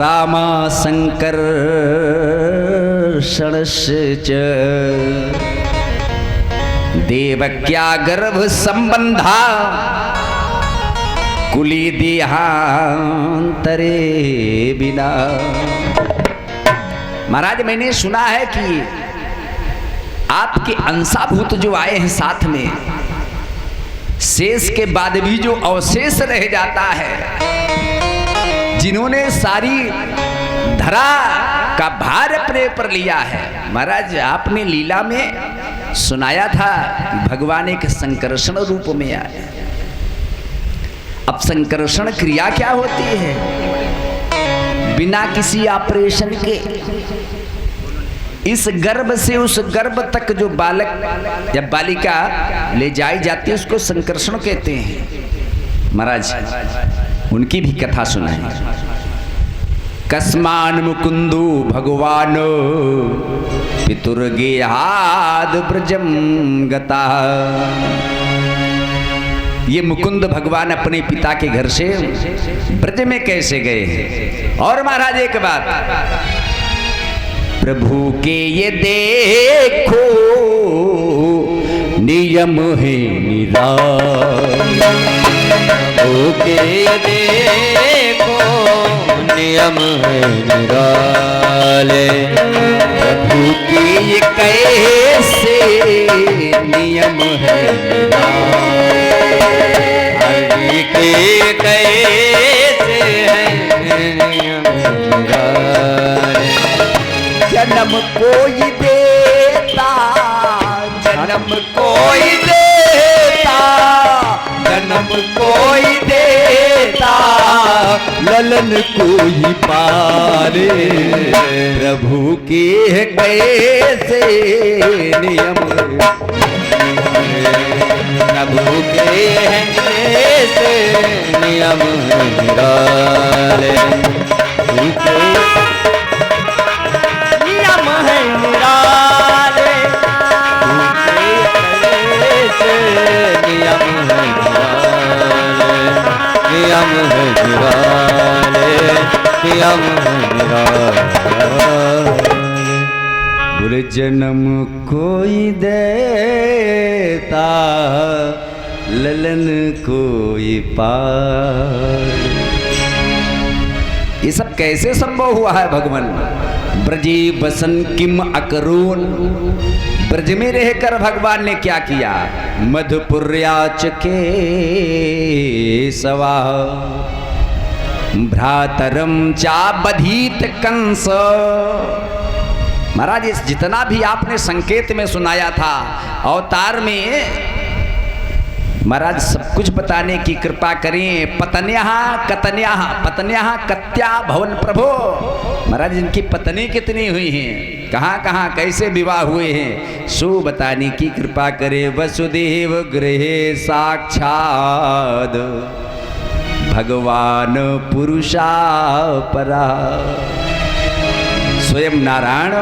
रामा संकर्षणश्च देवक्या गर्भ संबंधा कुली देहांतरे बिना। महाराज मैंने सुना है कि आपके अंशाभूत जो आए हैं साथ में, शेष के बाद भी जो अवशेष रह जाता है, जिन्होंने सारी धरा का भार अपने पर लिया है। महाराज आपने लीला में सुनाया था भगवान एक संकर्षण रूप में आए। अब संकर्षण क्रिया क्या होती है? बिना किसी ऑपरेशन के इस गर्भ से उस गर्भ तक जो बालक या बालिका ले जाई जाती है उसको संकर्षण कहते हैं। महाराज उनकी भी कथा सुनाई। कस्मान मुकुंदो भगवान पितुर्गेहाद ब्रजम गता। ये मुकुंद भगवान अपने पिता के घर से ब्रज में कैसे गए हैं? और महाराज एक बात, प्रभु के ये देखो नियम है निराला। प्रभु के ये देखो नियम है निराले। प्रभु के ये कैसे नियम है निराले। हरि के कैसे है नियम निराले। जन्म कोई देता, जन्म कोई देता, जन्म कोई देता, ललन कोई पाले। प्रभु के कैसे नियम, प्रभु के कैसे नियम निराले। नियम है निराले। नियम है निराले। नियम है निराले। नियम है निराले। बुरे जन्म कोई देता, ललन कोई पार। ये सब कैसे संभव हुआ है भगवान? ब्रजे बसन किम अकरून। ब्रज में रहकर भगवान ने क्या किया? मधुपुर्याच के सवा भ्रातरम चा बधीत कंस। महाराज इस जितना भी आपने संकेत में सुनाया था अवतार में, महाराज सब कुछ बताने की कृपा करें। पत्न्याः कतन्याः पत्न्याः कत्या भवन प्रभो। महाराज इनकी पत्नी कितनी हुई हैं, कहाँ कहाँ कैसे विवाह हुए हैं, सो बताने की कृपा करे। वसुदेव गृहे साक्षाद भगवान पुरुषा परा। स्वयं नारायण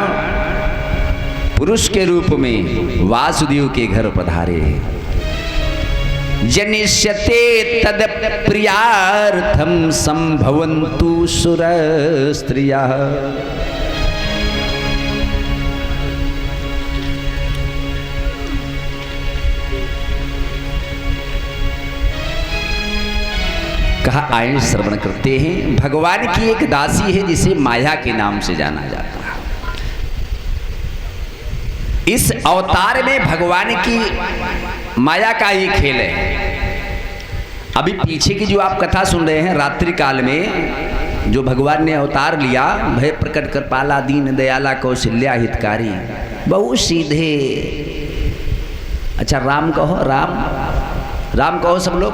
पुरुष के रूप में वासुदेव के घर पधारे। जनिष्यते तद प्रियार्थम संभवन्तु सुर स्त्रिया। कहा आए श्रवण करते हैं। भगवान की एक दासी है जिसे माया के नाम से जाना जाता है। इस अवतार में भगवान की माया का ही खेल है। अभी पीछे की जो आप कथा सुन रहे हैं, रात्रि काल में जो भगवान ने अवतार लिया, भय प्रकट कृपाला दीन दयाला कौशल्या हितकारी, बहुत सीधे। अच्छा राम कहो, राम राम कहो सब लोग,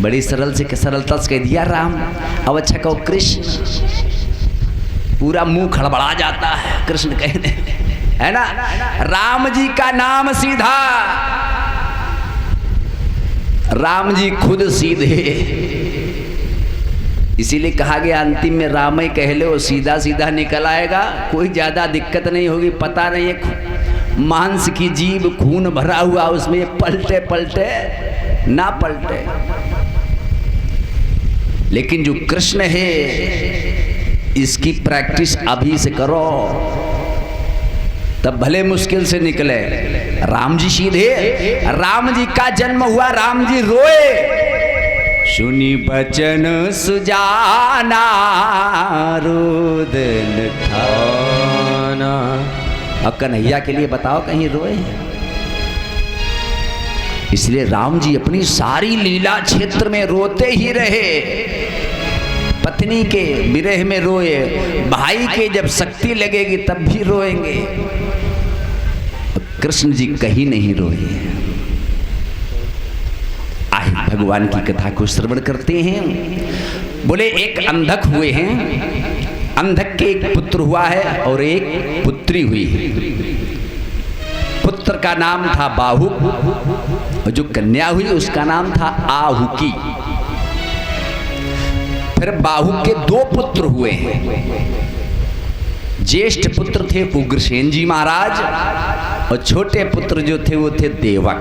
बड़ी सरल से सरलता से कह दिया राम। अब अच्छा कहो कृष्ण, पूरा मुंह खड़बड़ा जाता है कृष्ण कहने, है ना। राम जी का नाम सीधा, राम जी खुद सीधे। इसीलिए कहा गया अंतिम में राम ही कह लो, सीधा सीधा निकल आएगा, कोई ज्यादा दिक्कत नहीं होगी। पता नहीं है मांस की जीभ खून भरा हुआ, उसमें पलटे पलटे ना पलटे। लेकिन जो कृष्ण है इसकी प्रैक्टिस अभी से करो, तब भले मुश्किल से निकले। राम जी सीधे, राम जी का जन्म हुआ, राम जी रोए, सुनी बचन सुजाना रुदन थाना। अब कन्हैया के लिए बताओ कहीं रोए? इसलिए राम जी अपनी सारी लीला क्षेत्र में रोते ही रहे। पत्नी के विरह में रोए, भाई के जब शक्ति लगेगी तब भी रोएंगे। कृष्ण जी कहीं नहीं रोए। आइए भगवान की कथा को श्रवण करते हैं। बोले एक अंधक हुए हैं, अंधक के एक पुत्र हुआ है और एक पुत्री हुई है। पुत्र का नाम था बाहुक और जो कन्या हुई उसका नाम था आहुकी। फिर बाहुक के दो पुत्र हुए हैं। ज्येष्ठ पुत्र थे उग्रसेन जी महाराज और छोटे पुत्र जो थे वो थे देवक।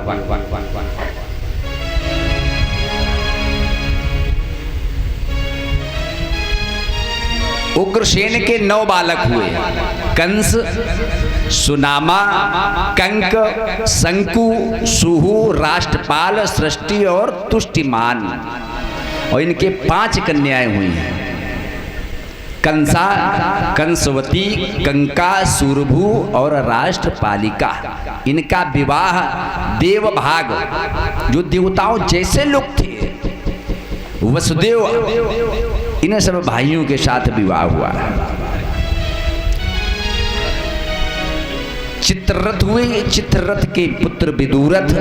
उग्रसेन के 9 बालक हुए, कंस, सुनामा, कंक, शंकु, सुहु, राष्ट्रपाल, सृष्टि और तुष्टिमान। और इनके 5 कन्याएं हुई हैं, कंसा, कंसवती, कंका, सुरभु और राष्ट्रपालिका। इनका विवाह देवभाग, जो देवताओं जैसे लोग थे, वसुदेव, इन सब भाइयों के साथ विवाह हुआ। चित्ररथ हुए, चित्ररथ के पुत्र विदुरथ,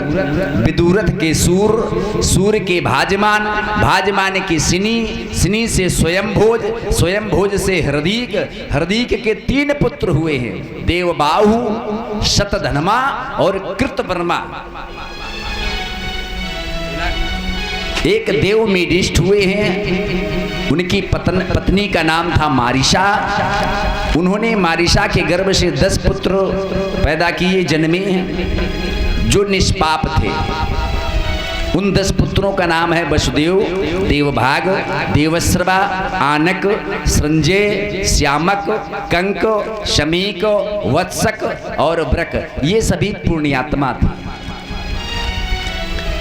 विदुरथ के सूर, सूर के भाजमान, भाजमान के सिनी, सिनी से स्वयंभोज, स्वयंभोज से हृदीक, हृदीक के 3 पुत्र हुए हैं, देवबाहु, शतधन्मा और कृतवर्मा। एक देव मेदिष्ट हुए हैं, उनकी पत्नी का नाम था मारिशा। उन्होंने मारिशा के गर्भ से 10 पुत्र पैदा किए, जन्मे, जो निष्पाप थे। उन 10 पुत्रों का नाम है वसुदेव, देवभाग, देवश्रवा, आनक, संजय, श्यामक, कंक, शमीक, वत्सक और व्रक। ये सभी पुण्यात्मा थे।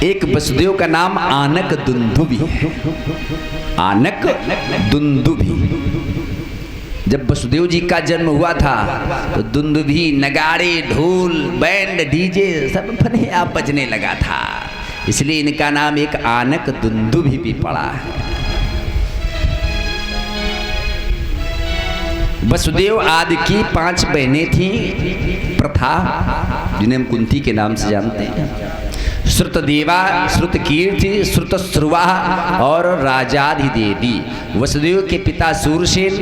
एक वसुदेव का नाम आनक दुंदुभि, आनक दुंदुभि। जब वसुदेव जी का जन्म हुआ था तो दुंदुभि, नगाड़े, ढोल, बैंड, डीजे सब अपने आप बजने लगा था, इसलिए इनका नाम एक आनक दुंदुभि भी पड़ा है। वसुदेव आदि की 5 बहनें थीं, प्रथा, जिन्हें हम कुंती के नाम से जानते हैं। श्रुतदेवा, श्रुतकीर्ति, श्रुतश्रुवा और राजाधिदेवी। वसुदेव के पिता सूरसेन,